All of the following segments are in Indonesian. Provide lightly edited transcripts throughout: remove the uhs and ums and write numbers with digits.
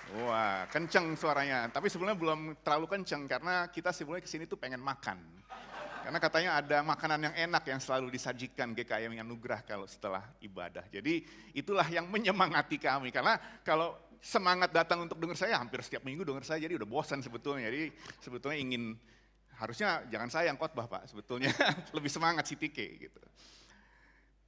Wah, kenceng suaranya. Tapi sebenarnya belum terlalu kenceng karena kita sebenarnya kesini tuh pengen makan. Karena katanya ada makanan yang enak yang selalu disajikan GKM Anugerah kalau setelah ibadah. Jadi itulah yang menyemangati kami. Karena kalau semangat datang untuk dengar saya, hampir setiap minggu dengar saya, jadi udah bosan sebetulnya. Jadi sebetulnya harusnya jangan saya yang khotbah Pak, sebetulnya lebih semangat si Tike gitu.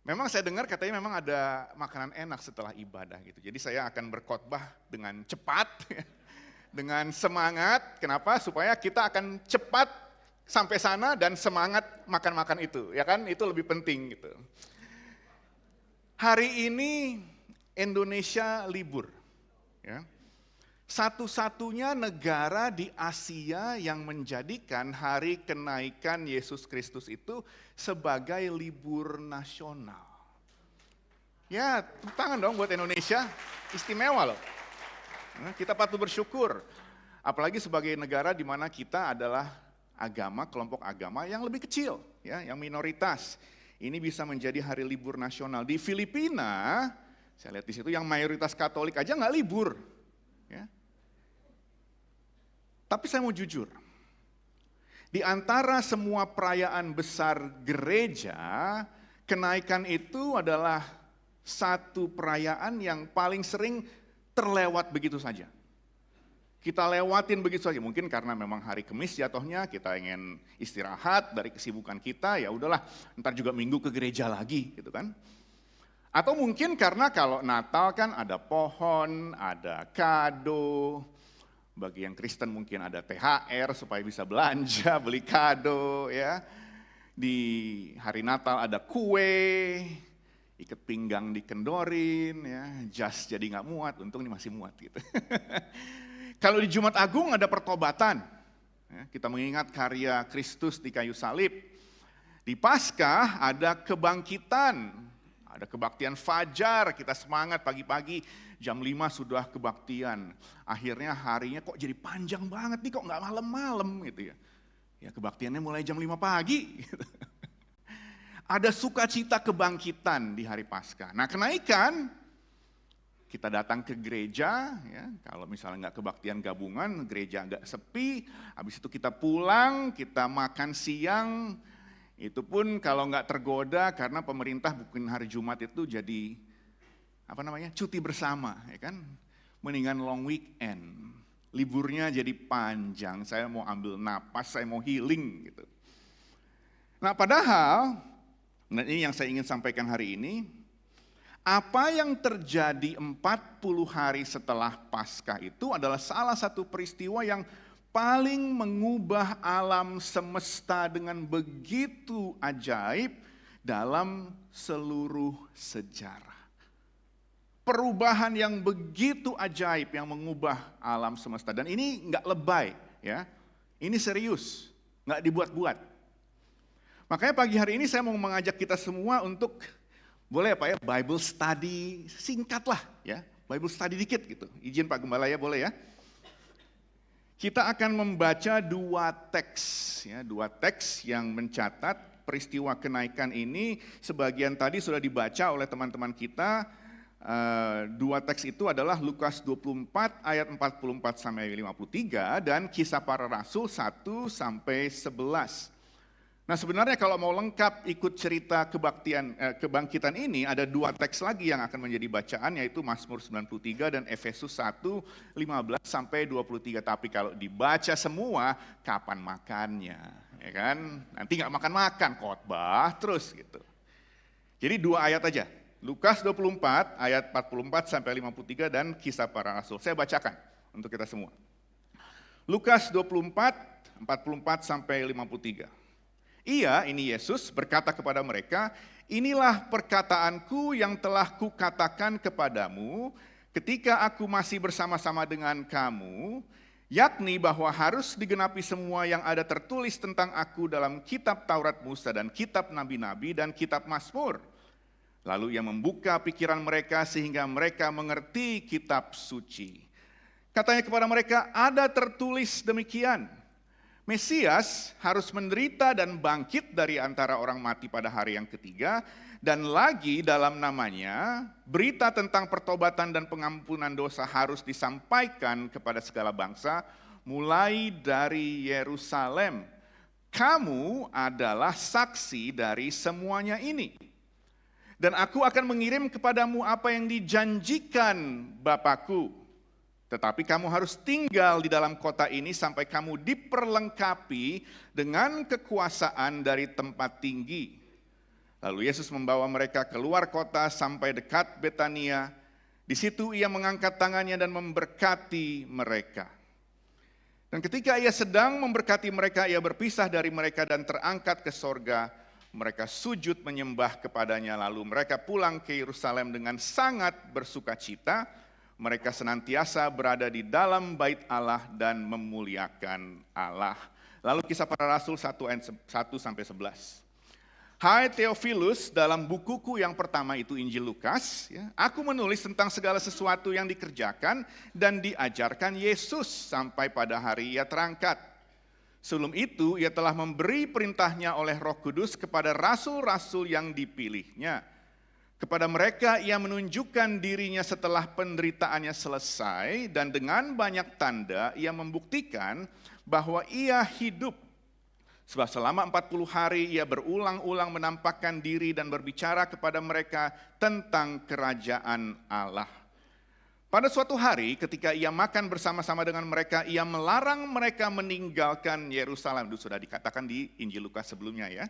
Memang saya dengar katanya memang ada makanan enak setelah ibadah gitu. Jadi saya akan berkhotbah dengan cepat, dengan semangat. Kenapa? Supaya kita akan cepat sampai sana dan semangat makan-makan itu. Ya kan? Itu lebih penting gitu. Hari ini Indonesia libur. Ya. Satu-satunya negara di Asia yang menjadikan hari kenaikan Yesus Kristus itu sebagai libur nasional. Ya, tepuk tangan dong buat Indonesia, istimewa loh. Nah, kita patut bersyukur, apalagi sebagai negara di mana kita adalah kelompok agama yang lebih kecil, ya, yang minoritas. Ini bisa menjadi hari libur nasional. Di Filipina, saya lihat di situ yang mayoritas Katolik aja nggak libur. Ya. Tapi saya mau jujur, di antara semua perayaan besar gereja, kenaikan itu adalah satu perayaan yang paling sering terlewat begitu saja. Kita lewatin begitu saja, mungkin karena memang hari Kamis jatuhnya, kita ingin istirahat dari kesibukan kita, ya udahlah, ntar juga minggu ke gereja lagi, gitu kan. Atau mungkin karena kalau Natal kan ada pohon, ada kado. Bagi yang Kristen mungkin ada THR supaya bisa belanja, beli kado ya. Di hari Natal ada kue, ikat pinggang dikendorin ya, jas jadi nggak muat, untung ini masih muat gitu. Kalau di Jumat Agung ada pertobatan, ya, kita mengingat karya Kristus di kayu salib. Di Paskah ada kebangkitan, ada kebaktian fajar, kita semangat pagi-pagi jam 5 sudah kebaktian. Akhirnya harinya kok jadi panjang banget nih, kok nggak malam-malam gitu ya. Ya kebaktiannya mulai jam 5 pagi. Gitu. Ada sukacita kebangkitan di hari Paskah. Nah kenaikan, kita datang ke gereja, ya, kalau misalnya nggak kebaktian gabungan, gereja agak sepi, habis itu kita pulang, kita makan siang, itu pun kalau nggak tergoda karena pemerintah bikin hari Jumat itu jadi cuti bersama, ya kan? Mendingan long weekend, liburnya jadi panjang. Saya mau ambil napas, saya mau healing gitu. Nah, padahal, ini yang saya ingin sampaikan hari ini, apa yang terjadi 40 hari setelah Paskah itu adalah salah satu peristiwa yang paling mengubah alam semesta dengan begitu ajaib dalam seluruh sejarah. Perubahan yang begitu ajaib yang mengubah alam semesta. Dan ini nggak lebay, ya. Ini serius, nggak dibuat-buat. Makanya pagi hari ini saya mau mengajak kita semua untuk, boleh Pak ya, Bible study singkat lah, ya. Bible study dikit gitu. Izin Pak Gembala ya, boleh ya. Kita akan membaca dua teks yang mencatat peristiwa kenaikan ini. Sebagian tadi sudah dibaca oleh teman-teman kita. Dua teks itu adalah Lukas 24 ayat 44 sampai 53 dan Kisah Para Rasul 1 sampai 11. Nah sebenarnya kalau mau lengkap ikut cerita kebangkitan ini ada dua teks lagi yang akan menjadi bacaan, yaitu Mazmur 93 dan Efesus 1 15 sampai 23. Tapi kalau dibaca semua kapan makannya, ya kan? Nanti nggak makan-makan, khotbah terus gitu. Jadi dua ayat aja. Lukas 24 ayat 44 sampai 53 dan Kisah Para Rasul. Saya bacakan untuk kita semua. Lukas 24 44 sampai 53. Ia, ini Yesus, berkata kepada mereka, inilah perkataanku yang telah kukatakan kepadamu ketika aku masih bersama-sama dengan kamu, yakni bahwa harus digenapi semua yang ada tertulis tentang aku dalam kitab Taurat Musa dan kitab Nabi-Nabi dan kitab Mazmur. Lalu ia membuka pikiran mereka sehingga mereka mengerti kitab suci. Katanya kepada mereka, ada tertulis demikian, Mesias harus menderita dan bangkit dari antara orang mati pada hari yang ketiga, dan lagi dalam namanya, berita tentang pertobatan dan pengampunan dosa harus disampaikan kepada segala bangsa, mulai dari Yerusalem. Kamu adalah saksi dari semuanya ini. Dan aku akan mengirim kepadamu apa yang dijanjikan Bapakku. Tetapi kamu harus tinggal di dalam kota ini sampai kamu diperlengkapi dengan kekuasaan dari tempat tinggi. Lalu Yesus membawa mereka keluar kota sampai dekat Betania. Di situ ia mengangkat tangannya dan memberkati mereka. Dan ketika ia sedang memberkati mereka, ia berpisah dari mereka dan terangkat ke sorga. Mereka sujud menyembah kepadanya, lalu mereka pulang ke Yerusalem dengan sangat bersukacita. Mereka senantiasa berada di dalam bait Allah dan memuliakan Allah. Lalu Kisah Para Rasul 1-11. Hai Theophilus, dalam bukuku yang pertama itu Injil Lukas, aku menulis tentang segala sesuatu yang dikerjakan dan diajarkan Yesus sampai pada hari ia terangkat. Sebelum itu ia telah memberi perintahnya oleh Roh Kudus kepada rasul-rasul yang dipilihnya. Kepada mereka ia menunjukkan dirinya setelah penderitaannya selesai, dan dengan banyak tanda ia membuktikan bahwa ia hidup. Sebab selama 40 hari ia berulang-ulang menampakkan diri dan berbicara kepada mereka tentang kerajaan Allah. Pada suatu hari ketika ia makan bersama-sama dengan mereka, ia melarang mereka meninggalkan Yerusalem. Itu sudah dikatakan di Injil Lukas sebelumnya ya.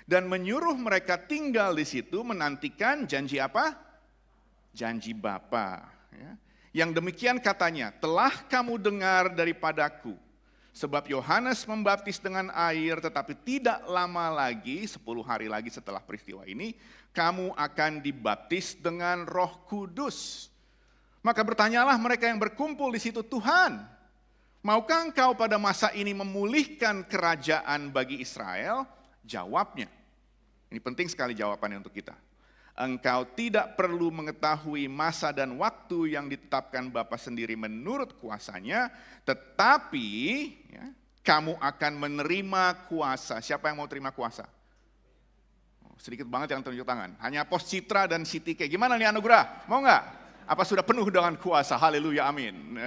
Dan menyuruh mereka tinggal di situ menantikan janji apa? Janji Bapa. Ya. Yang demikian katanya, telah kamu dengar daripadaku. Sebab Yohanes membaptis dengan air, tetapi tidak lama lagi, 10 hari lagi setelah peristiwa ini, kamu akan dibaptis dengan Roh Kudus. Maka bertanyalah mereka yang berkumpul di situ, Tuhan, maukah engkau pada masa ini memulihkan kerajaan bagi Israel? Jawabnya, ini penting sekali jawabannya untuk kita. Engkau tidak perlu mengetahui masa dan waktu yang ditetapkan Bapa sendiri menurut kuasanya, tetapi ya, kamu akan menerima kuasa. Siapa yang mau terima kuasa? Sedikit banget yang tunjuk tangan. Hanya Pos Citra dan Siti K. Gimana nih anugerah? Mau nggak? Apa sudah penuh dengan kuasa? Haleluya, amin.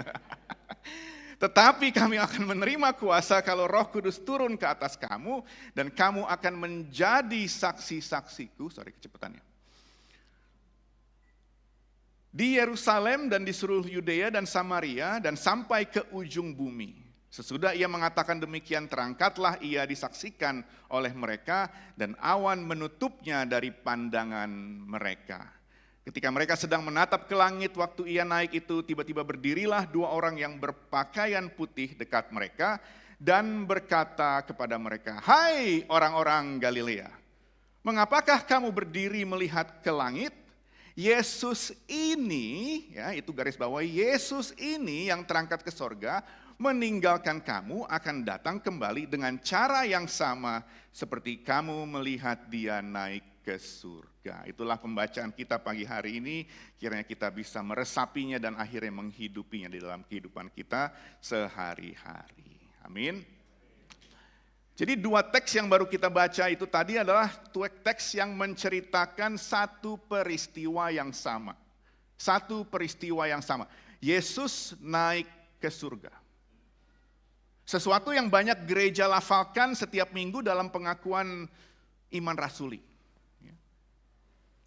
Tetapi kami akan menerima kuasa kalau Roh Kudus turun ke atas kamu, dan kamu akan menjadi saksi-saksiku, kecepatannya. Di Yerusalem dan di seluruh Yudea dan Samaria dan sampai ke ujung bumi. Sesudah ia mengatakan demikian, terangkatlah ia disaksikan oleh mereka dan awan menutupnya dari pandangan mereka. Ketika mereka sedang menatap ke langit waktu ia naik itu, tiba-tiba berdirilah 2 orang yang berpakaian putih dekat mereka dan berkata kepada mereka, hai orang-orang Galilea, mengapakah kamu berdiri melihat ke langit? Yesus ini, ya itu garis bawah, Yesus ini yang terangkat ke sorga, meninggalkan kamu akan datang kembali dengan cara yang sama seperti kamu melihat dia naik ke surga. Itulah pembacaan kita pagi hari ini, kiranya kita bisa meresapinya dan akhirnya menghidupinya di dalam kehidupan kita sehari-hari. Amin. Jadi 2 teks yang baru kita baca itu tadi adalah 2 teks yang menceritakan satu peristiwa yang sama. Satu peristiwa yang sama. Yesus naik ke surga. Sesuatu yang banyak gereja lafalkan setiap minggu dalam pengakuan iman rasuli.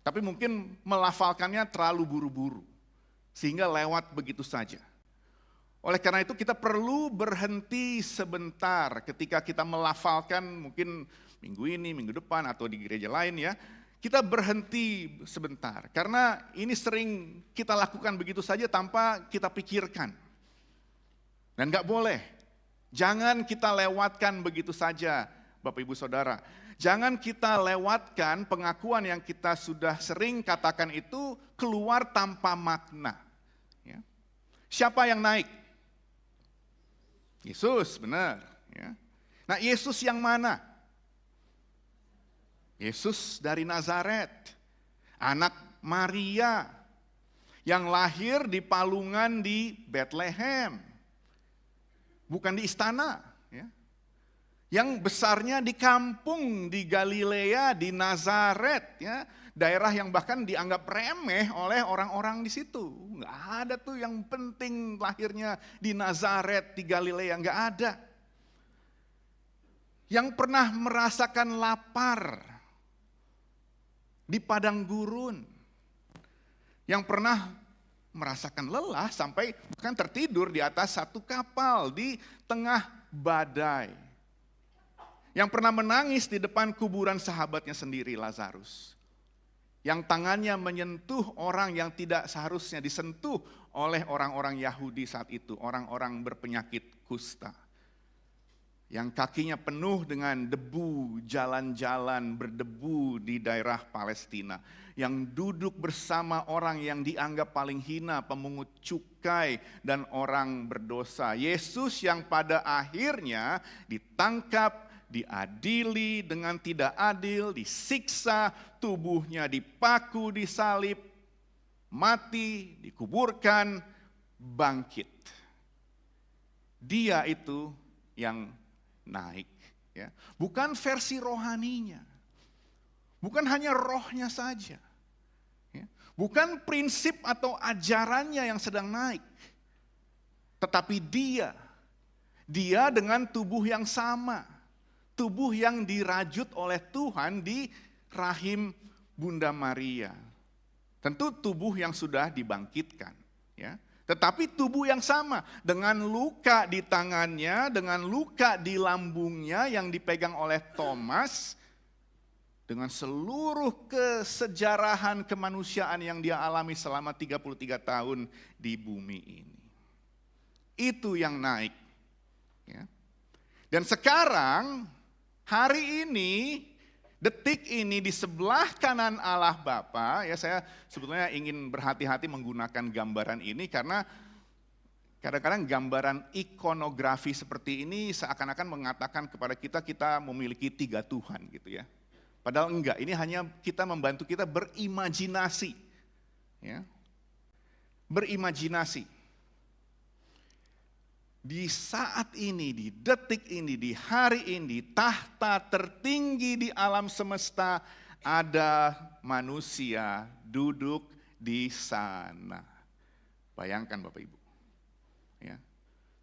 Tapi mungkin melafalkannya terlalu buru-buru, sehingga lewat begitu saja. Oleh karena itu kita perlu berhenti sebentar ketika kita melafalkan, mungkin minggu ini, minggu depan, atau di gereja lain ya. Kita berhenti sebentar, karena ini sering kita lakukan begitu saja tanpa kita pikirkan. Dan gak boleh, jangan kita lewatkan begitu saja Bapak Ibu Saudara. Jangan kita lewatkan pengakuan yang kita sudah sering katakan itu keluar tanpa makna. Ya. Siapa yang naik? Yesus, benar. Ya. Nah, Yesus yang mana? Yesus dari Nazaret, anak Maria, yang lahir di palungan di Bethlehem, bukan di istana. Ya. yang besarnya di kampung di Galilea, di Nazaret, ya, daerah yang bahkan dianggap remeh oleh orang-orang di situ. Nggak ada tuh yang penting lahirnya di Nazaret, di Galilea, nggak ada. Yang pernah merasakan lapar di padang gurun, yang pernah merasakan lelah sampai bahkan tertidur di atas satu kapal di tengah badai. Yang pernah menangis di depan kuburan sahabatnya sendiri, Lazarus. Yang tangannya menyentuh orang yang tidak seharusnya disentuh oleh orang-orang Yahudi saat itu, orang-orang berpenyakit kusta. Yang kakinya penuh dengan debu, jalan-jalan berdebu di daerah Palestina. Yang duduk bersama orang yang dianggap paling hina, pemungut cukai dan orang berdosa. Yesus yang pada akhirnya ditangkap, diadili dengan tidak adil, disiksa, tubuhnya dipaku, disalib, mati, dikuburkan, bangkit. Dia itu yang naik, ya. Bukan versi rohaninya, bukan hanya rohnya saja, ya. Bukan prinsip atau ajarannya yang sedang naik, tetapi dia dengan tubuh yang sama, tubuh yang dirajut oleh Tuhan di rahim Bunda Maria. Tentu tubuh yang sudah dibangkitkan, ya. Tetapi tubuh yang sama, dengan luka di tangannya, dengan luka di lambungnya yang dipegang oleh Thomas, dengan seluruh kesejarahan kemanusiaan yang dia alami selama 33 tahun di bumi ini. Itu yang naik. Ya. Dan sekarang, hari ini, detik ini di sebelah kanan Allah Bapa, ya, saya sebetulnya ingin berhati-hati menggunakan gambaran ini karena kadang-kadang gambaran ikonografi seperti ini seakan-akan mengatakan kepada kita memiliki 3 Tuhan gitu ya. Padahal enggak, ini hanya kita membantu kita berimajinasi. Ya. Berimajinasi. Di saat ini, di detik ini, di hari ini, tahta tertinggi di alam semesta ada manusia duduk di sana. Bayangkan Bapak Ibu. Ya.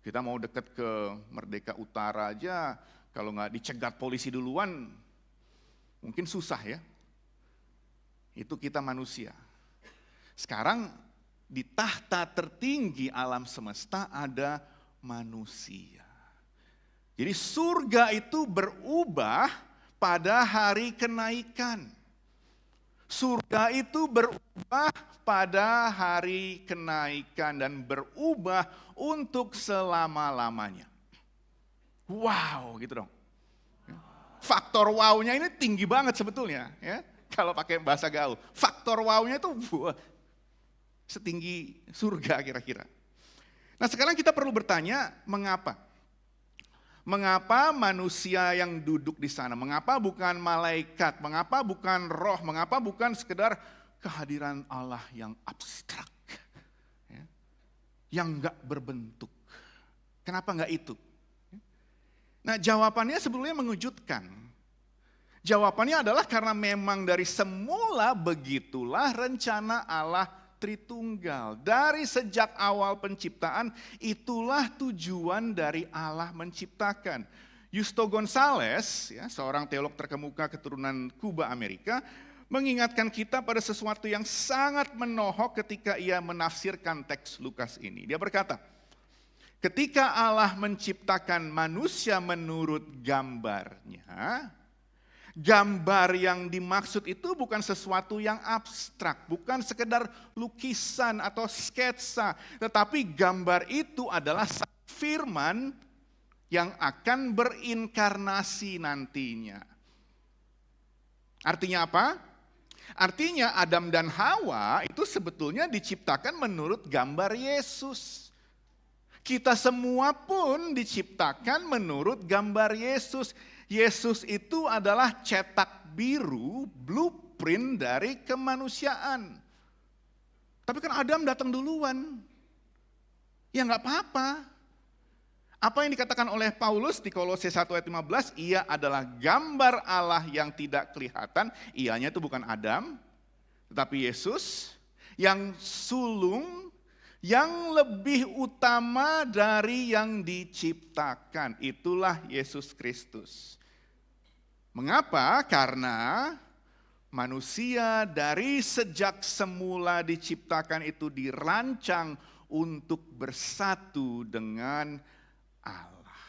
Kita mau dekat ke Merdeka Utara aja, kalau nggak dicegat polisi duluan, mungkin susah ya. Itu kita manusia. Sekarang di tahta tertinggi alam semesta ada manusia. Jadi surga itu berubah pada hari kenaikan. Surga itu berubah pada hari kenaikan dan berubah untuk selama-lamanya. Wow, gitu dong. Faktor wow-nya ini tinggi banget sebetulnya, ya. Kalau pakai bahasa gaul, faktor wow-nya itu setinggi surga kira-kira. Nah sekarang kita perlu bertanya, mengapa? Mengapa manusia yang duduk di sana? Mengapa bukan malaikat? Mengapa bukan roh? Mengapa bukan sekedar kehadiran Allah yang abstrak? Ya, yang enggak berbentuk. Kenapa enggak itu? Nah jawabannya sebetulnya mengejutkan. Jawabannya adalah karena memang dari semula begitulah rencana Allah Tritunggal. Dari sejak awal penciptaan, itulah tujuan dari Allah menciptakan. Justo Gonzalez, ya, seorang teolog terkemuka keturunan Kuba Amerika, mengingatkan kita pada sesuatu yang sangat menohok ketika ia menafsirkan teks Lukas ini. Dia berkata, ketika Allah menciptakan manusia menurut gambarnya, gambar yang dimaksud itu bukan sesuatu yang abstrak, bukan sekedar lukisan atau sketsa, tetapi gambar itu adalah firman yang akan berinkarnasi nantinya. Artinya apa? Artinya Adam dan Hawa itu sebetulnya diciptakan menurut gambar Yesus. Kita semua pun diciptakan menurut gambar Yesus. Yesus itu adalah cetak biru, blueprint dari kemanusiaan. Tapi kan Adam datang duluan. Ya nggak apa-apa. Apa yang dikatakan oleh Paulus di Kolose 1 ayat 15, ia adalah gambar Allah yang tidak kelihatan. Ianya itu bukan Adam, tetapi Yesus yang sulung, yang lebih utama dari yang diciptakan. Itulah Yesus Kristus. Mengapa? Karena manusia dari sejak semula diciptakan itu dirancang untuk bersatu dengan Allah.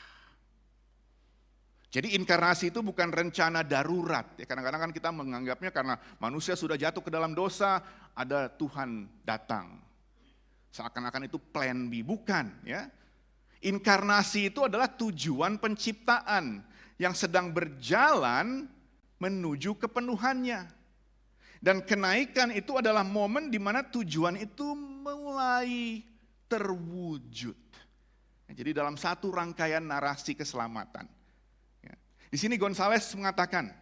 Jadi inkarnasi itu bukan rencana darurat. Ya, kadang-kadang kan kita menganggapnya karena manusia sudah jatuh ke dalam dosa, ada Tuhan datang. Seakan-akan itu plan B, bukan ya. Inkarnasi itu adalah tujuan penciptaan yang sedang berjalan menuju kepenuhannya. Dan kenaikan itu adalah momen di mana tujuan itu mulai terwujud. Jadi dalam satu rangkaian narasi keselamatan. Di sini Gonzales mengatakan,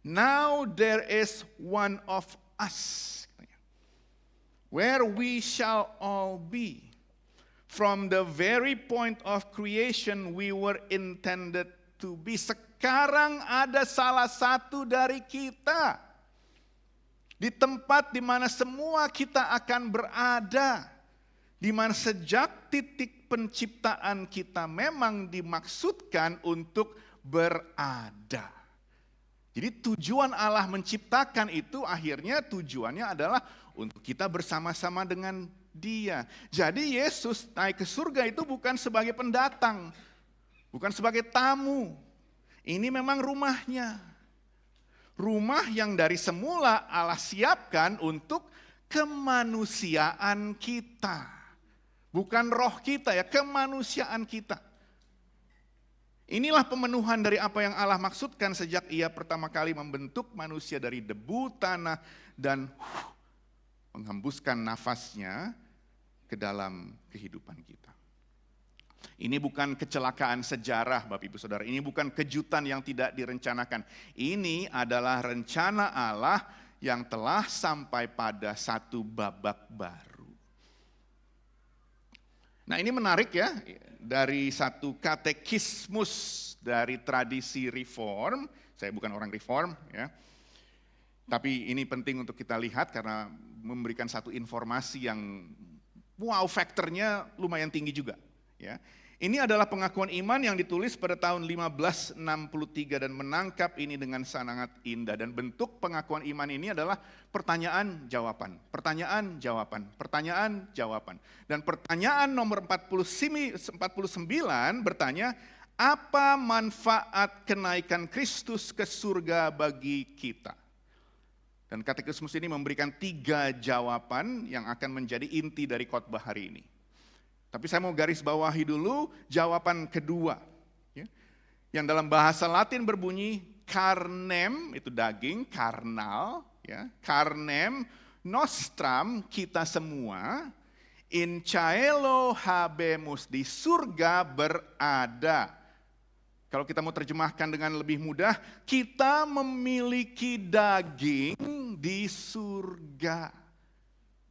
now there is one of us, where we shall all be. From the very point of creation we were intended to be. Sekarang ada salah satu dari kita di tempat di mana semua kita akan berada, di mana sejak titik penciptaan kita memang dimaksudkan untuk berada. Jadi tujuan Allah menciptakan itu akhirnya tujuannya adalah untuk kita bersama-sama dengan Dia. Jadi Yesus naik ke surga itu bukan sebagai pendatang, bukan sebagai tamu. Ini memang rumahnya. Rumah yang dari semula Allah siapkan untuk kemanusiaan kita. Bukan roh kita ya, kemanusiaan kita. Inilah pemenuhan dari apa yang Allah maksudkan sejak Ia pertama kali membentuk manusia dari debu tanah dan menghembuskan nafasnya ke dalam kehidupan kita. Ini bukan kecelakaan sejarah Bapak Ibu Saudara, ini bukan kejutan yang tidak direncanakan. Ini adalah rencana Allah yang telah sampai pada satu babak baru. Nah ini menarik ya, dari satu katekismus dari tradisi reform, saya bukan orang reform ya, tapi ini penting untuk kita lihat karena memberikan satu informasi yang wow, faktornya lumayan tinggi juga. Ya. Ini adalah pengakuan iman yang ditulis pada tahun 1563 dan menangkap ini dengan sangat indah. Dan bentuk pengakuan iman ini adalah pertanyaan-jawaban, pertanyaan-jawaban, pertanyaan-jawaban. Dan pertanyaan nomor 49 bertanya, apa manfaat kenaikan Kristus ke surga bagi kita? Dan katekismus ini memberikan 3 jawaban yang akan menjadi inti dari khotbah hari ini. Tapi saya mau garis bawahi dulu jawaban kedua. Ya. Yang dalam bahasa Latin berbunyi carnem, itu daging, carnal. Ya. Carnem nostram, kita semua. In caelo habemus, di surga berada. Kalau kita mau terjemahkan dengan lebih mudah, kita memiliki daging di surga.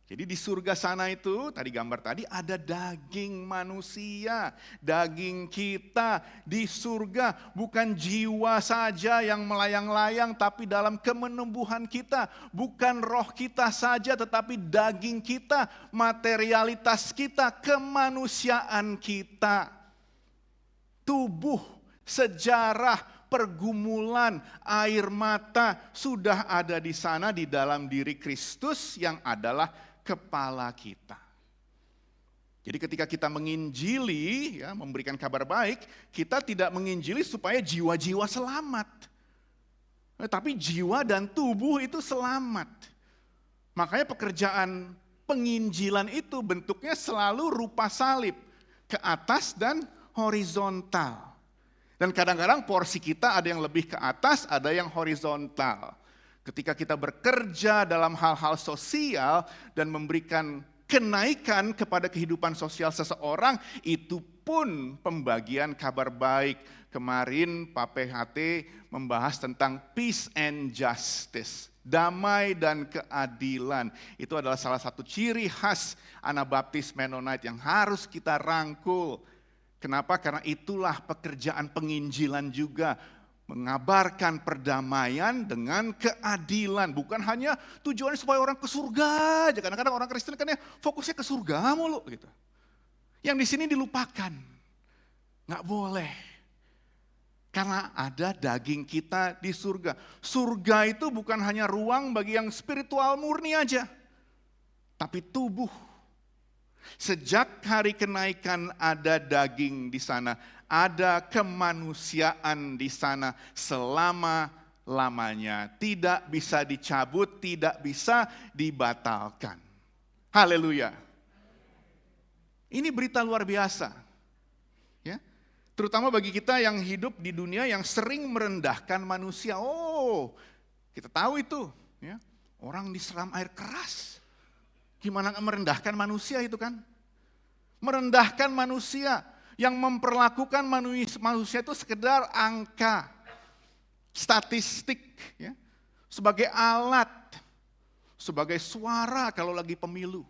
Jadi di surga sana itu, tadi gambar tadi, ada daging manusia, daging kita di surga. Bukan jiwa saja yang melayang-layang, tapi dalam kemenumbuhan kita. Bukan roh kita saja, tetapi daging kita, materialitas kita, kemanusiaan kita. Tubuh, sejarah, pergumulan, air mata sudah ada di sana di dalam diri Kristus yang adalah kepala kita. Jadi ketika kita menginjili, ya, memberikan kabar baik, kita tidak menginjili supaya jiwa-jiwa selamat. Tapi jiwa dan tubuh itu selamat. Makanya pekerjaan penginjilan itu bentuknya selalu rupa salib, ke atas dan horizontal. Dan kadang-kadang porsi kita ada yang lebih ke atas, ada yang horizontal. Ketika kita bekerja dalam hal-hal sosial dan memberikan kenaikan kepada kehidupan sosial seseorang, itu pun pembagian kabar baik. Kemarin Pak PHT membahas tentang peace and justice, damai dan keadilan. Itu adalah salah satu ciri khas Anabaptis Mennonite yang harus kita rangkul. Kenapa? Karena itulah pekerjaan penginjilan juga. Mengabarkan perdamaian dengan keadilan. Bukan hanya tujuannya supaya orang ke surga aja. Kadang-kadang orang Kristen kan ya fokusnya ke surga mulu gitu. Yang di sini dilupakan. Nggak boleh. Karena ada daging kita di surga. Surga itu bukan hanya ruang bagi yang spiritual murni aja. Tapi tubuh. Sejak hari kenaikan ada daging di sana, ada kemanusiaan di sana selama-lamanya. Tidak bisa dicabut, tidak bisa dibatalkan. Haleluya. Ini berita luar biasa. Ya. Terutama bagi kita yang hidup di dunia yang sering merendahkan manusia. Oh, kita tahu itu. Ya. Orang diseram air keras. Gimana merendahkan manusia itu kan? Merendahkan manusia yang memperlakukan manusia itu sekedar angka, statistik, ya, sebagai alat, sebagai suara kalau lagi pemilu.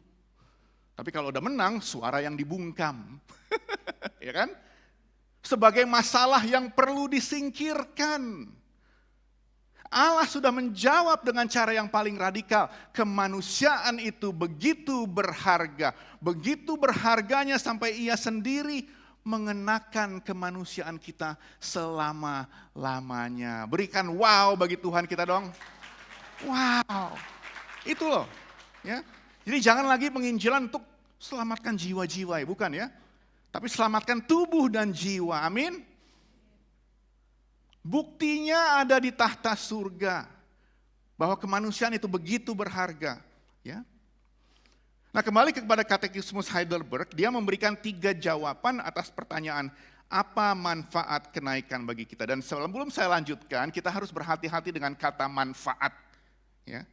Tapi kalau udah menang, suara yang dibungkam, ya kan? Sebagai masalah yang perlu disingkirkan. Allah sudah menjawab dengan cara yang paling radikal. Kemanusiaan itu begitu berharga. Begitu berharganya sampai ia sendiri mengenakan kemanusiaan kita selama-lamanya. Berikan wow bagi Tuhan kita dong. Wow. Itu loh. Ya. Jadi jangan lagi penginjilan untuk selamatkan jiwa-jiwa, ya, bukan ya. Tapi selamatkan tubuh dan jiwa. Amin. Buktinya ada di tahta surga. Bahwa kemanusiaan itu begitu berharga. Ya. Nah, kembali kepada Katekismus Heidelberg, dia memberikan 3 jawaban atas pertanyaan apa manfaat kenaikan bagi kita. Dan sebelum saya lanjutkan, kita harus berhati-hati dengan kata manfaat. Ya.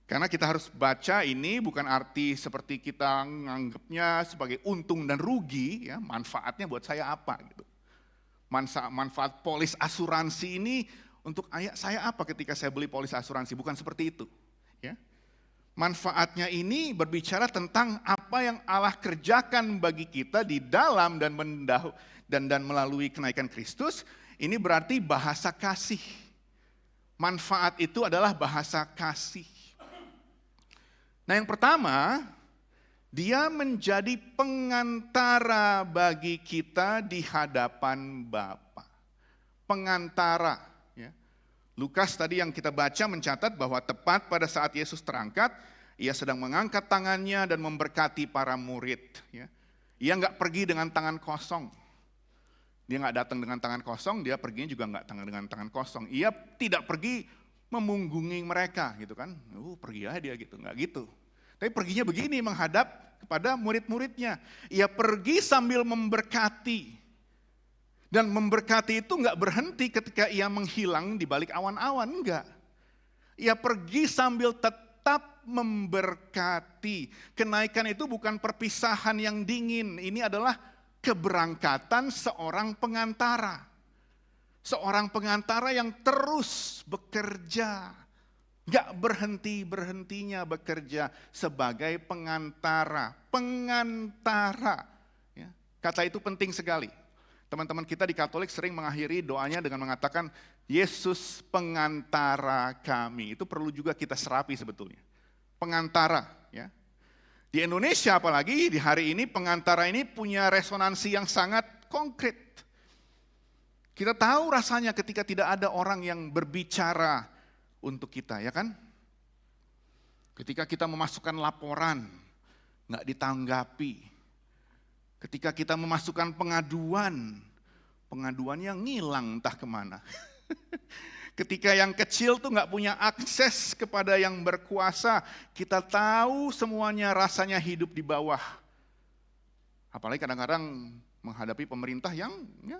Karena kita harus baca ini bukan arti seperti kita menganggapnya sebagai untung dan rugi. Ya. Manfaatnya buat saya apa gitu. Manfaat polis asuransi ini untuk saya apa ketika saya beli polis asuransi? Bukan seperti itu. Ya. Manfaatnya ini berbicara tentang apa yang Allah kerjakan bagi kita di dalam dan melalui kenaikan Kristus. Ini berarti bahasa kasih. Manfaat itu adalah bahasa kasih. Nah, yang pertama, dia menjadi pengantara bagi kita di hadapan Bapa. Pengantara. Ya. Lukas tadi yang kita baca mencatat bahwa tepat pada saat Yesus terangkat, ia sedang mengangkat tangannya dan memberkati para murid. Ya. Ia nggak pergi dengan tangan kosong. Dia nggak datang dengan tangan kosong, dia perginya juga nggak dengan tangan kosong. Ia tidak pergi memunggungi mereka, gitu kan? Pergi aja dia gitu, nggak gitu. Tapi perginya begini menghadap kepada murid-muridnya. Ia pergi sambil memberkati. Dan memberkati itu enggak berhenti ketika ia menghilang di balik awan-awan, enggak. Ia pergi sambil tetap memberkati. Kenaikan itu bukan perpisahan yang dingin. Ini adalah keberangkatan seorang pengantara. Seorang pengantara yang terus bekerja. Gak berhenti-berhentinya bekerja sebagai pengantara. Pengantara. Ya, kata itu penting sekali. Teman-teman kita di Katolik sering mengakhiri doanya dengan mengatakan, Yesus pengantara kami. Itu perlu juga kita serapi sebetulnya. Pengantara. Ya. Di Indonesia apalagi di hari ini pengantara ini punya resonansi yang sangat konkret. Kita tahu rasanya ketika tidak ada orang yang berbicara untuk kita, ya kan? Ketika kita memasukkan laporan, nggak ditanggapi. Ketika kita memasukkan pengaduannya ngilang entah kemana. Ketika yang kecil tuh nggak punya akses kepada yang berkuasa, kita tahu semuanya rasanya hidup di bawah. Apalagi kadang-kadang menghadapi pemerintah yang ya,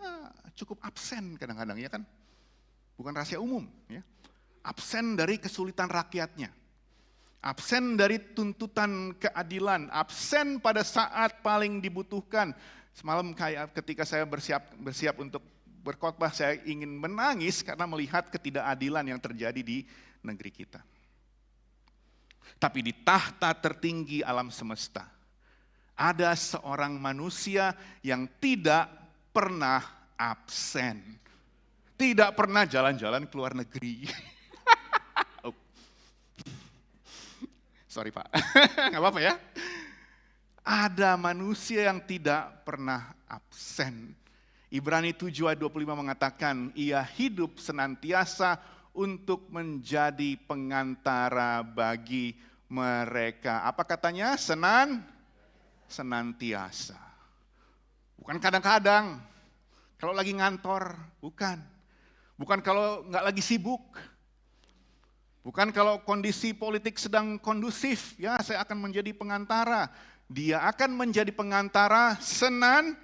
cukup absen kadang-kadang, ya kan? Bukan rahasia umum, ya. Absen dari kesulitan rakyatnya, absen dari tuntutan keadilan, absen pada saat paling dibutuhkan. Semalam ketika saya bersiap untuk berkhotbah, saya ingin menangis karena melihat ketidakadilan yang terjadi di negeri kita. Tapi di tahta tertinggi alam semesta, ada seorang manusia yang tidak pernah absen. Tidak pernah jalan-jalan ke luar negeri. Oh. Sorry Pak, nggak apa-apa ya. Ada manusia yang tidak pernah absen. Ibrani 7 ayat 25 mengatakan, ia hidup senantiasa untuk menjadi pengantara bagi mereka. Apa katanya? Senantiasa. Bukan kadang-kadang. Kalau lagi ngantor, bukan. Bukan kalau nggak lagi sibuk. Bukan kalau kondisi politik sedang kondusif, ya saya akan menjadi pengantara. Dia akan menjadi pengantara senantiasa.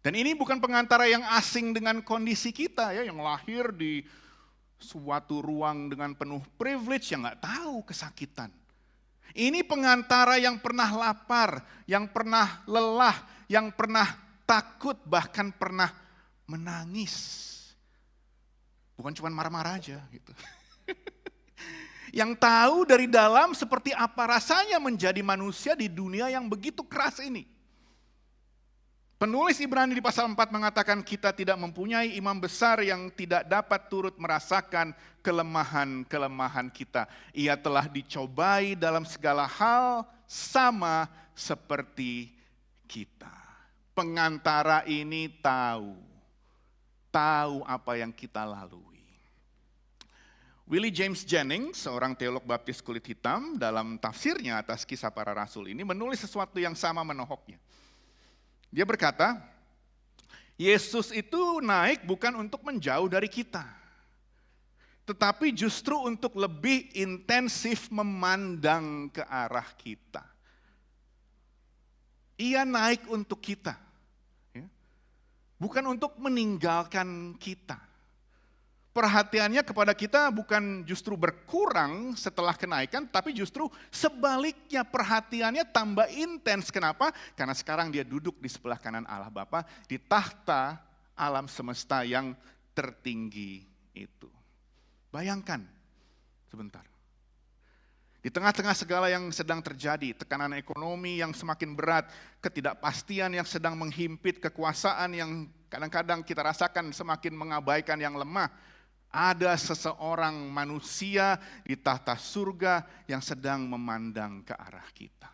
Dan ini bukan pengantara yang asing dengan kondisi kita ya, yang lahir di suatu ruang dengan penuh privilege, yang nggak tahu kesakitan. Ini pengantara yang pernah lapar, yang pernah lelah, yang pernah takut, bahkan pernah menangis. Bukan cuma marah-marah aja gitu. Yang tahu dari dalam seperti apa rasanya menjadi manusia di dunia yang begitu keras ini. Penulis Ibrani di pasal 4 mengatakan kita tidak mempunyai imam besar yang tidak dapat turut merasakan kelemahan-kelemahan kita. Ia telah dicobai dalam segala hal sama seperti kita. Pengantara ini tahu apa yang kita lalui. Willie James Jennings, seorang teolog baptis kulit hitam, dalam tafsirnya atas kisah para rasul ini menulis sesuatu yang sama menohoknya. Dia berkata, Yesus itu naik bukan untuk menjauh dari kita, tetapi justru untuk lebih intensif memandang ke arah kita. Ia naik untuk kita, ya. Bukan untuk meninggalkan kita. Perhatiannya kepada kita bukan justru berkurang setelah kenaikan, tapi justru sebaliknya perhatiannya tambah intens. Kenapa? Karena sekarang dia duduk di sebelah kanan Allah Bapa di tahta alam semesta yang tertinggi itu. Bayangkan sebentar. Di tengah-tengah segala yang sedang terjadi, tekanan ekonomi yang semakin berat, ketidakpastian yang sedang menghimpit, kekuasaan yang kadang-kadang kita rasakan semakin mengabaikan yang lemah, ada seseorang manusia di tahta surga yang sedang memandang ke arah kita.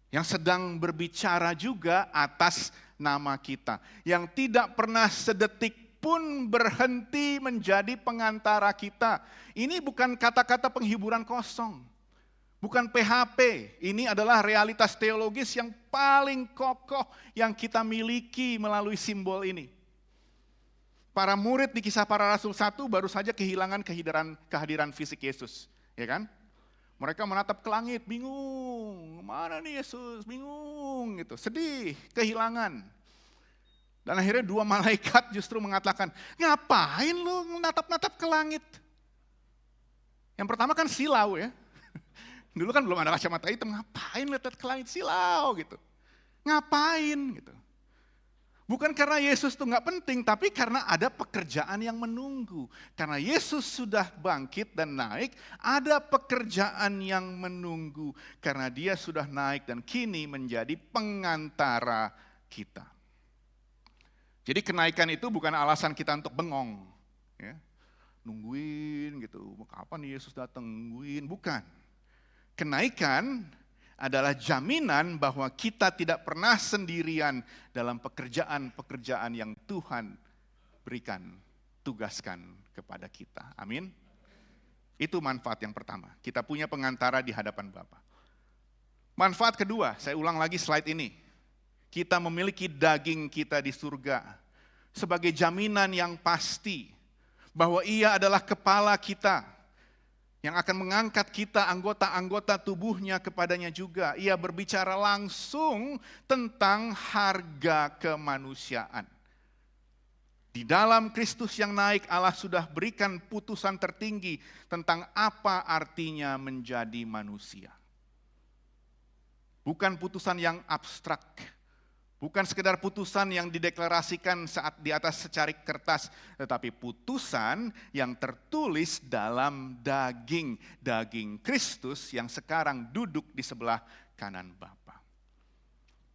Yang sedang berbicara juga atas nama kita. Yang tidak pernah sedetik pun berhenti menjadi pengantara kita. Ini bukan kata-kata penghiburan kosong. Bukan PHP. Ini adalah realitas teologis yang paling kokoh yang kita miliki melalui simbol ini. Para murid di Kisah Para Rasul 1 baru saja kehilangan kehadiran fisik Yesus, ya kan? Mereka menatap ke langit, bingung, mana nih Yesus, bingung gitu, sedih, kehilangan. Dan akhirnya dua malaikat justru mengatakan, ngapain lu natap-natap ke langit? Yang pertama kan silau ya, dulu kan belum ada kacamata hitam, ngapain lihat ke langit, silau gitu, ngapain gitu. Bukan karena Yesus itu nggak penting, tapi karena ada pekerjaan yang menunggu. Karena Yesus sudah bangkit dan naik, ada pekerjaan yang menunggu. Karena dia sudah naik dan kini menjadi pengantara kita. Jadi kenaikan itu bukan alasan kita untuk bengong. Ya. Nungguin gitu, kapan Yesus datang, nungguin, bukan. Kenaikan adalah jaminan bahwa kita tidak pernah sendirian dalam pekerjaan-pekerjaan yang Tuhan berikan, tugaskan kepada kita. Amin. Itu manfaat yang pertama. Kita punya pengantara di hadapan Bapa. Manfaat kedua, saya ulang lagi slide ini. Kita memiliki daging kita di surga sebagai jaminan yang pasti bahwa Ia adalah kepala kita, yang akan mengangkat kita, anggota-anggota tubuhnya kepadanya juga. Ia berbicara langsung tentang harga kemanusiaan. Di dalam Kristus yang naik, Allah sudah berikan putusan tertinggi tentang apa artinya menjadi manusia. Bukan putusan yang abstrak. Bukan sekedar putusan yang dideklarasikan saat di atas secarik kertas, tetapi putusan yang tertulis dalam daging Kristus yang sekarang duduk di sebelah kanan Bapa.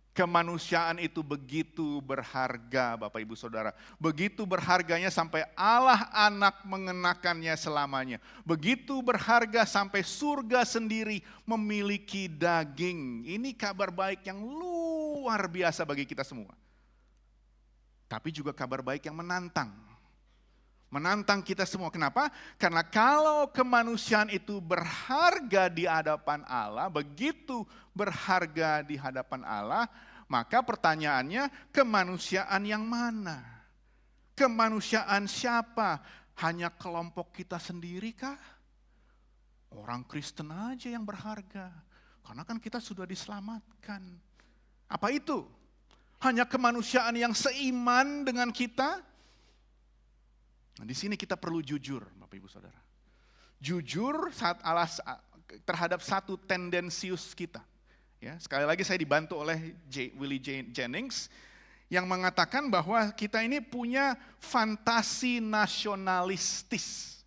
Kemanusiaan itu begitu berharga, Bapak Ibu Saudara. Begitu berharganya sampai Allah anak mengenakannya selamanya. Begitu berharga sampai surga sendiri memiliki daging. Ini kabar baik yang luar biasa bagi kita semua. Tapi juga kabar baik yang menantang. Menantang kita semua. Kenapa? Karena kalau kemanusiaan itu berharga di hadapan Allah, begitu berharga di hadapan Allah, maka pertanyaannya, kemanusiaan yang mana? Kemanusiaan siapa? Hanya kelompok kita sendiri kah? Orang Kristen aja yang berharga. Karena kan kita sudah diselamatkan. Apa itu? Hanya kemanusiaan yang seiman dengan kita? Nah, di sini kita perlu jujur, Bapak Ibu Saudara. Jujur terhadap satu tendensius kita. Ya, sekali lagi saya dibantu oleh Willie Jennings yang mengatakan bahwa kita ini punya fantasi nasionalistis.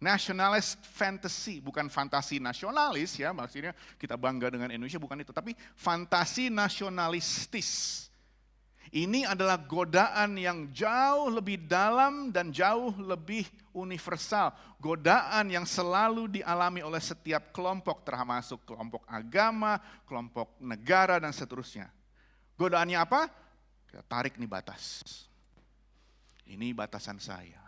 Nationalist fantasy, bukan fantasi nasionalis ya, maksudnya kita bangga dengan Indonesia, bukan itu. Tapi fantasi nasionalistis. Ini adalah godaan yang jauh lebih dalam dan jauh lebih universal. Godaan yang selalu dialami oleh setiap kelompok, termasuk kelompok agama, kelompok negara, dan seterusnya. Godaannya apa? Kita tarik nih batas. Ini batasan saya.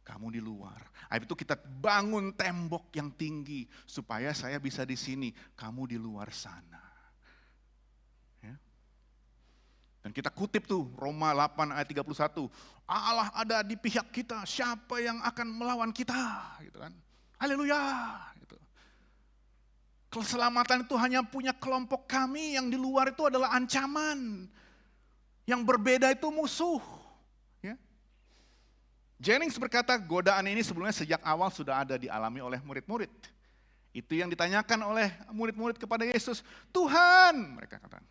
Kamu di luar. Habis itu kita bangun tembok yang tinggi supaya saya bisa di sini, kamu di luar sana. Dan kita kutip tuh Roma 8 ayat 31. Allah ada di pihak kita, siapa yang akan melawan kita? Gitu kan. Haleluya. Gitu. Keselamatan itu hanya punya kelompok kami, yang di luar itu adalah ancaman. Yang berbeda itu musuh. Ya. Jennings berkata godaan ini sebelumnya sejak awal sudah ada dialami oleh murid-murid. Itu yang ditanyakan oleh murid-murid kepada Yesus. Tuhan, mereka katakan,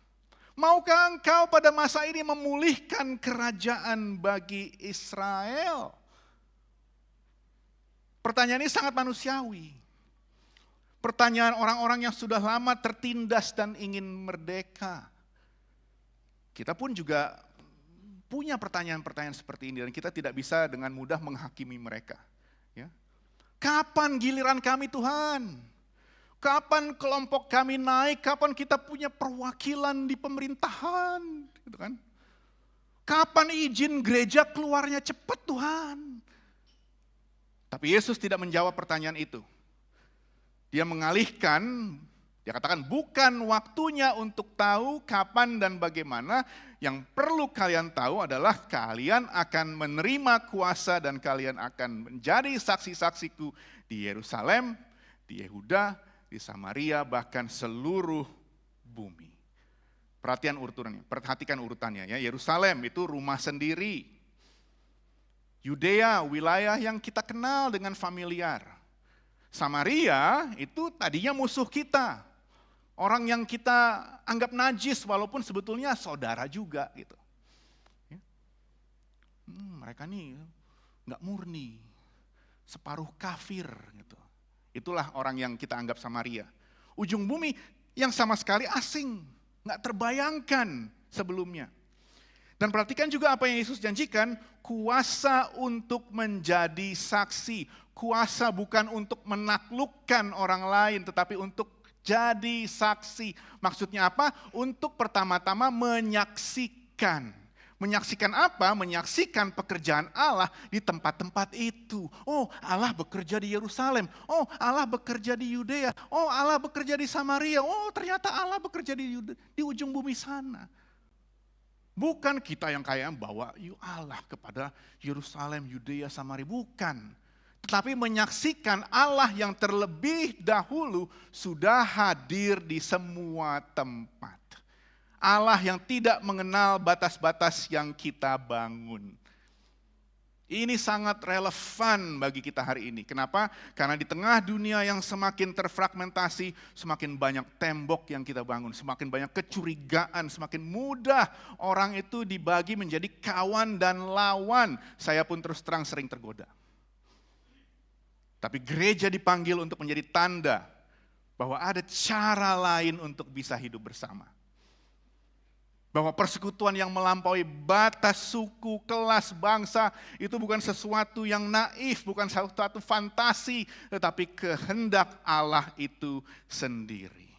maukah engkau pada masa ini memulihkan kerajaan bagi Israel? Pertanyaan ini sangat manusiawi. Pertanyaan orang-orang yang sudah lama tertindas dan ingin merdeka. Kita pun juga punya pertanyaan-pertanyaan seperti ini dan kita tidak bisa dengan mudah menghakimi mereka. Ya. Kapan giliran kami Tuhan? Kapan kelompok kami naik? Kapan kita punya perwakilan di pemerintahan? Gitu kan? Kapan izin gereja keluarnya cepat Tuhan? Tapi Yesus tidak menjawab pertanyaan itu. Dia mengalihkan, dia katakan bukan waktunya untuk tahu kapan dan bagaimana. Yang perlu kalian tahu adalah kalian akan menerima kuasa dan kalian akan menjadi saksi-saksiku di Yerusalem, di Yehuda, di Samaria, bahkan seluruh bumi. Perhatikan urutannya ya. Yerusalem itu rumah sendiri. Yudea, wilayah yang kita kenal dengan familiar. Samaria itu tadinya musuh kita. Orang yang kita anggap najis walaupun sebetulnya saudara juga gitu. Ya. Mereka nih nggak murni, separuh kafir gitu. Itulah orang yang kita anggap Samaria. Ujung bumi yang sama sekali asing, nggak terbayangkan sebelumnya. Dan perhatikan juga apa yang Yesus janjikan, kuasa untuk menjadi saksi. Kuasa bukan untuk menaklukkan orang lain, tetapi untuk jadi saksi. Maksudnya apa? Untuk pertama-tama menyaksikan. Menyaksikan apa? Menyaksikan pekerjaan Allah di tempat-tempat itu. Oh, Allah bekerja di Yerusalem. Oh, Allah bekerja di Yudea. Oh, Allah bekerja di Samaria. Oh, ternyata Allah bekerja di ujung bumi sana. Bukan kita yang kayak bawa Allah kepada Yerusalem, Yudea, Samaria. Bukan. Tetapi menyaksikan Allah yang terlebih dahulu sudah hadir di semua tempat. Allah yang tidak mengenal batas-batas yang kita bangun. Ini sangat relevan bagi kita hari ini. Kenapa? Karena di tengah dunia yang semakin terfragmentasi, semakin banyak tembok yang kita bangun, semakin banyak kecurigaan, semakin mudah orang itu dibagi menjadi kawan dan lawan. Saya pun terus terang sering tergoda. Tapi gereja dipanggil untuk menjadi tanda bahwa ada cara lain untuk bisa hidup bersama. Bahwa persekutuan yang melampaui batas suku, kelas, bangsa itu bukan sesuatu yang naif, bukan sesuatu fantasi, tetapi kehendak Allah itu sendiri.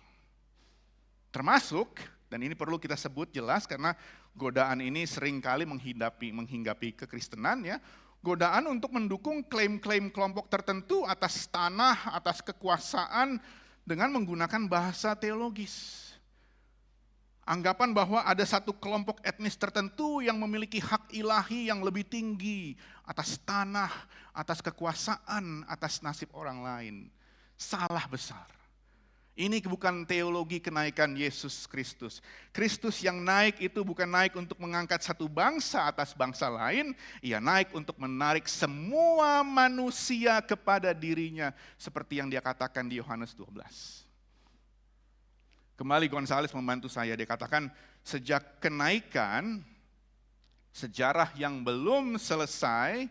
Termasuk, dan ini perlu kita sebut jelas karena godaan ini seringkali menghinggapi kekristenan ya, godaan untuk mendukung klaim-klaim kelompok tertentu atas tanah, atas kekuasaan dengan menggunakan bahasa teologis. Anggapan bahwa ada satu kelompok etnis tertentu yang memiliki hak ilahi yang lebih tinggi atas tanah, atas kekuasaan, atas nasib orang lain. Salah besar. Ini bukan teologi kenaikan Yesus Kristus. Kristus yang naik itu bukan naik untuk mengangkat satu bangsa atas bangsa lain, ia naik untuk menarik semua manusia kepada dirinya, seperti yang dia katakan di Yohanes 12. Kembali Gonzales membantu saya, dia katakan sejak kenaikan, sejarah yang belum selesai,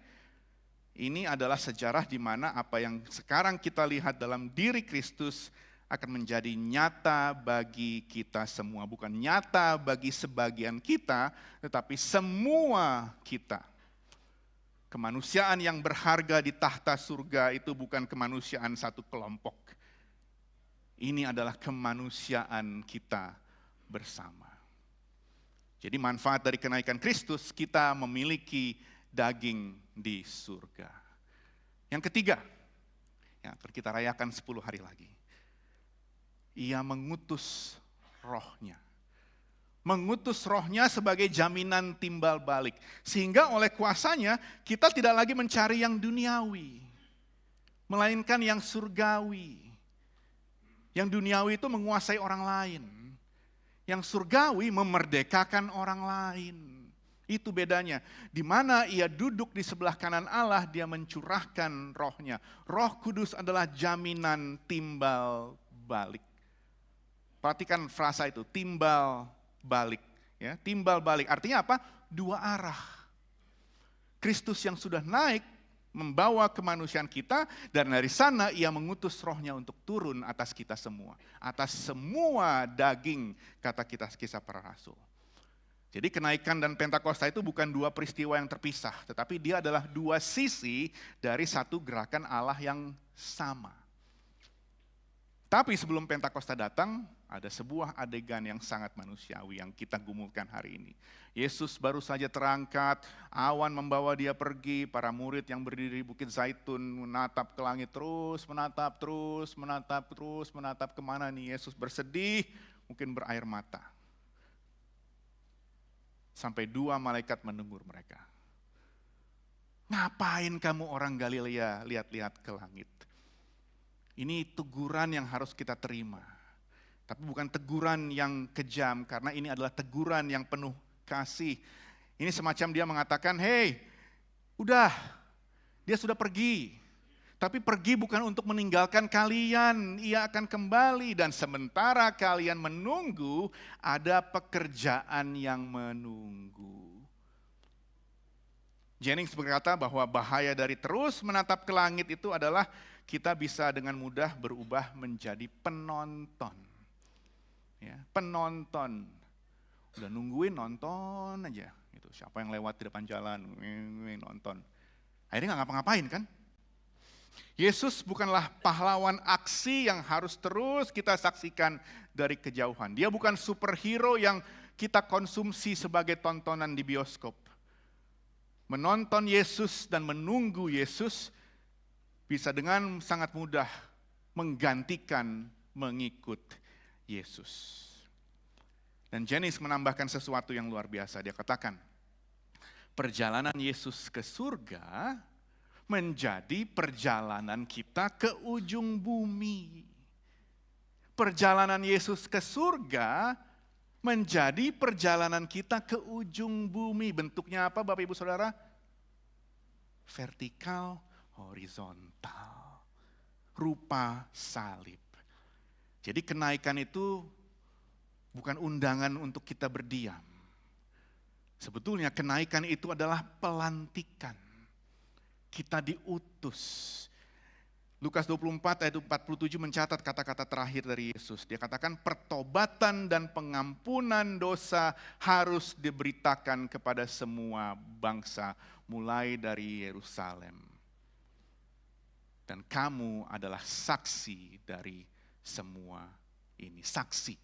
ini adalah sejarah di mana apa yang sekarang kita lihat dalam diri Kristus akan menjadi nyata bagi kita semua. Bukan nyata bagi sebagian kita, tetapi semua kita. Kemanusiaan yang berharga di tahta surga itu bukan kemanusiaan satu kelompok. Ini adalah kemanusiaan kita bersama. Jadi manfaat dari kenaikan Kristus, kita memiliki daging di surga. Yang ketiga, ya, kita rayakan 10 hari lagi. Ia mengutus rohnya. Mengutus rohnya sebagai jaminan timbal balik. Sehingga oleh kuasanya kita tidak lagi mencari yang duniawi. Melainkan yang surgawi. Yang duniawi itu menguasai orang lain. Yang surgawi memerdekakan orang lain. Itu bedanya. Di mana ia duduk di sebelah kanan Allah, dia mencurahkan rohnya. Roh Kudus adalah jaminan timbal balik. Perhatikan frasa itu, timbal balik. Ya, timbal balik, artinya apa? Dua arah. Kristus yang sudah naik, membawa kemanusiaan kita, dan dari sana ia mengutus rohnya untuk turun atas kita semua. Atas semua daging, kata kita kisah para rasul. Jadi kenaikan dan Pentakosta itu bukan dua peristiwa yang terpisah, tetapi dia adalah dua sisi dari satu gerakan Allah yang sama. Tapi sebelum Pentakosta datang, ada sebuah adegan yang sangat manusiawi yang kita gumulkan hari ini. Yesus baru saja terangkat, awan membawa dia pergi, para murid yang berdiri di Bukit Zaitun menatap ke langit terus, menatap kemana nih? Yesus bersedih, mungkin berair mata. Sampai 2 malaikat menegur mereka. Ngapain kamu orang Galilea lihat-lihat ke langit? Ini teguran yang harus kita terima. Tapi bukan teguran yang kejam, karena ini adalah teguran yang penuh kasih. Ini semacam dia mengatakan, hey, udah, dia sudah pergi. Tapi pergi bukan untuk meninggalkan kalian, ia akan kembali. Dan sementara kalian menunggu, ada pekerjaan yang menunggu. Jennings berkata bahwa bahaya dari terus menatap ke langit itu adalah kita bisa dengan mudah berubah menjadi penonton. Ya, penonton. Udah nungguin nonton aja. Gitu. Siapa yang lewat di depan jalan, nonton. Akhirnya nggak ngapa-ngapain kan? Yesus bukanlah pahlawan aksi yang harus terus kita saksikan dari kejauhan. Dia bukan superhero yang kita konsumsi sebagai tontonan di bioskop. Menonton Yesus dan menunggu Yesus bisa dengan sangat mudah menggantikan mengikut Yesus. Dan Jennings menambahkan sesuatu yang luar biasa. Dia katakan, perjalanan Yesus ke surga menjadi perjalanan kita ke ujung bumi. Perjalanan Yesus ke surga menjadi perjalanan kita ke ujung bumi. Bentuknya apa Bapak Ibu Saudara? Vertikal, horizontal. Rupa salib. Jadi kenaikan itu bukan undangan untuk kita berdiam. Sebetulnya kenaikan itu adalah pelantikan. Kita diutus. Lukas 24 ayat 47 mencatat kata-kata terakhir dari Yesus. Dia katakan pertobatan dan pengampunan dosa harus diberitakan kepada semua bangsa mulai dari Yerusalem. Dan kamu adalah saksi dari semua ini. Saksi,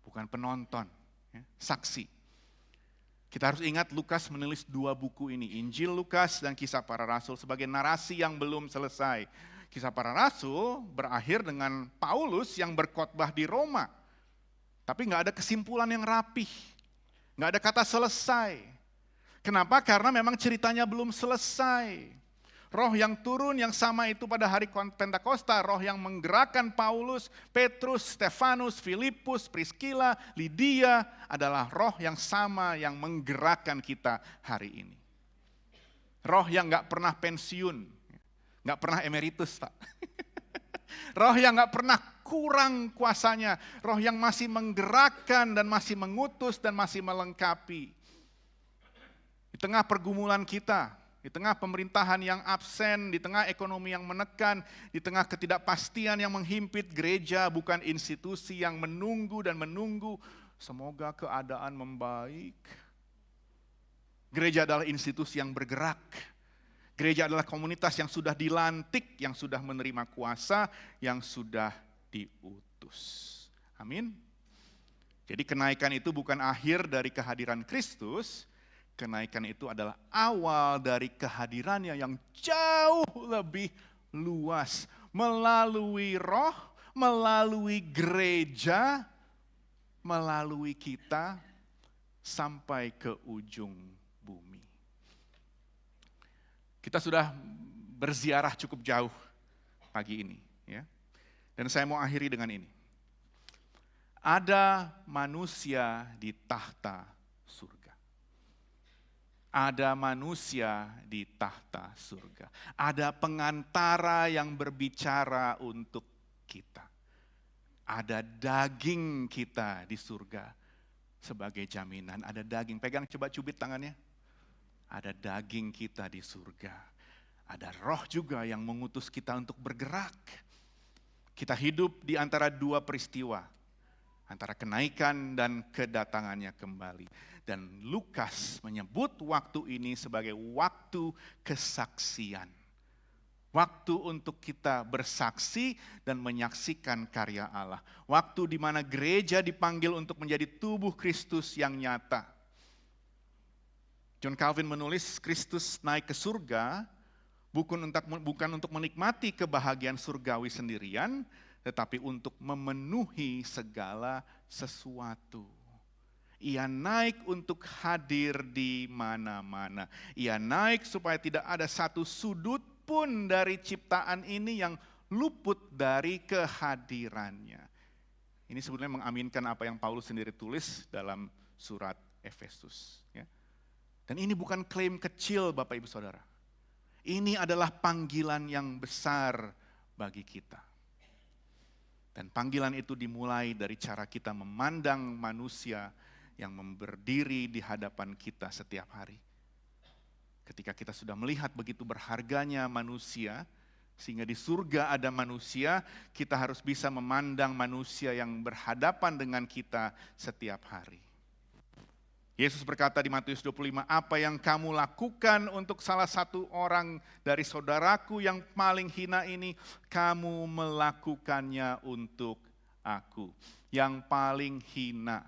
bukan penonton, ya, saksi. Kita harus ingat Lukas menulis 2 buku ini, Injil Lukas dan Kisah Para Rasul sebagai narasi yang belum selesai. Kisah Para Rasul berakhir dengan Paulus yang berkhotbah di Roma. Tapi nggak ada kesimpulan yang rapih, nggak ada kata selesai. Kenapa? Karena memang ceritanya belum selesai. Roh yang turun yang sama itu pada hari Pentakosta, roh yang menggerakkan Paulus, Petrus, Stefanus, Filipus, Priskila, Lydia adalah roh yang sama yang menggerakkan kita hari ini. Roh yang gak pernah pensiun, gak pernah emeritus, Pak. Roh yang gak pernah kurang kuasanya, roh yang masih menggerakkan dan masih mengutus dan masih melengkapi. Di tengah pergumulan kita, di tengah pemerintahan yang absen, di tengah ekonomi yang menekan, di tengah ketidakpastian yang menghimpit, gereja bukan institusi yang menunggu dan menunggu, semoga keadaan membaik. Gereja adalah institusi yang bergerak. Gereja adalah komunitas yang sudah dilantik, yang sudah menerima kuasa, yang sudah diutus. Amin. Jadi kenaikan itu bukan akhir dari kehadiran Kristus, kenaikan itu adalah awal dari kehadirannya yang jauh lebih luas. Melalui roh, melalui gereja, melalui kita, sampai ke ujung bumi. Kita sudah berziarah cukup jauh pagi ini, ya. Dan saya mau akhiri dengan ini. Ada manusia di tahta surga. Ada manusia di tahta surga. Ada pengantara yang berbicara untuk kita. Ada daging kita di surga sebagai jaminan. Ada daging, pegang coba cubit tangannya. Ada daging kita di surga. Ada roh juga yang mengutus kita untuk bergerak. Kita hidup di antara 2 peristiwa. Antara kenaikan dan kedatangannya kembali. Dan Lukas menyebut waktu ini sebagai waktu kesaksian. Waktu untuk kita bersaksi dan menyaksikan karya Allah. Waktu di mana gereja dipanggil untuk menjadi tubuh Kristus yang nyata. John Calvin menulis Kristus naik ke surga bukan untuk menikmati kebahagiaan surgawi sendirian, tetapi untuk memenuhi segala sesuatu. Ia naik untuk hadir di mana-mana. Ia naik supaya tidak ada satu sudut pun dari ciptaan ini yang luput dari kehadirannya. Ini sebenarnya mengaminkan apa yang Paulus sendiri tulis dalam surat Efesus. Ya. Dan ini bukan klaim kecil Bapak Ibu Saudara. Ini adalah panggilan yang besar bagi kita. Dan panggilan itu dimulai dari cara kita memandang manusia yang berdiri di hadapan kita setiap hari. Ketika kita sudah melihat begitu berharganya manusia, sehingga di surga ada manusia, kita harus bisa memandang manusia yang berhadapan dengan kita setiap hari. Yesus berkata di Matius 25, apa yang kamu lakukan untuk salah satu orang dari saudaraku yang paling hina ini, kamu melakukannya untuk aku. Yang paling hina,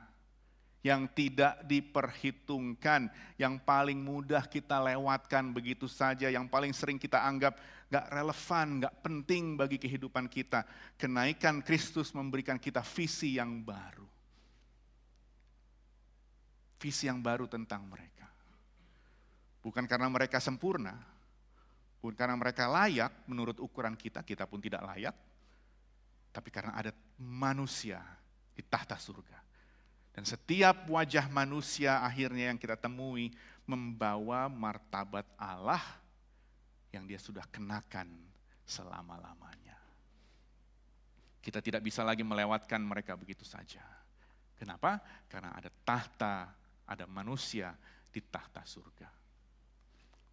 yang tidak diperhitungkan, yang paling mudah kita lewatkan begitu saja, yang paling sering kita anggap gak relevan, gak penting bagi kehidupan kita. Kenaikan Kristus memberikan kita visi yang baru. Visi yang baru tentang mereka. Bukan karena mereka sempurna, bukan karena mereka layak menurut ukuran kita, kita pun tidak layak, tapi karena ada manusia di tahta surga. Dan setiap wajah manusia akhirnya yang kita temui membawa martabat Allah yang dia sudah kenakan selama-lamanya. Kita tidak bisa lagi melewatkan mereka begitu saja. Kenapa? Karena ada tahta, ada manusia di tahta surga.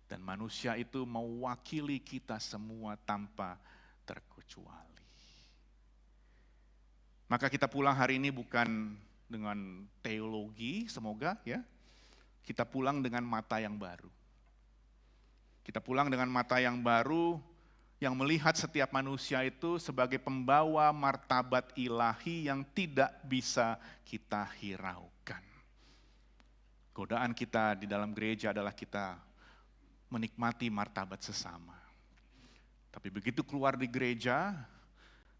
Dan manusia itu mewakili kita semua tanpa terkecuali. Maka kita pulang hari ini bukan dengan teologi, semoga ya. Kita pulang dengan mata yang baru. Kita pulang dengan mata yang baru, yang melihat setiap manusia itu sebagai pembawa martabat ilahi yang tidak bisa kita hiraukan. Godaan kita di dalam gereja adalah kita menikmati martabat sesama. Tapi begitu keluar di gereja,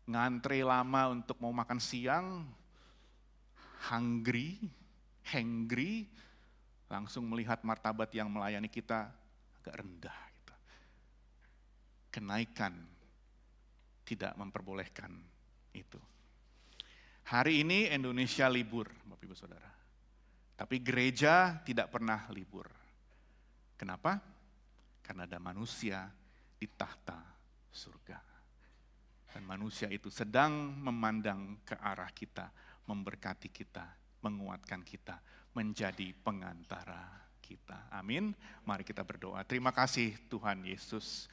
ngantre lama untuk mau makan siang, hangry, langsung melihat martabat yang melayani kita agak rendah. Gitu. Kenaikan tidak memperbolehkan itu. Hari ini Indonesia libur, Bapak Ibu Saudara. Tapi gereja tidak pernah libur. Kenapa? Karena ada manusia di tahta surga. Dan manusia itu sedang memandang ke arah kita, memberkati kita, menguatkan kita, menjadi pengantara kita. Amin. Mari kita berdoa. Terima kasih Tuhan Yesus.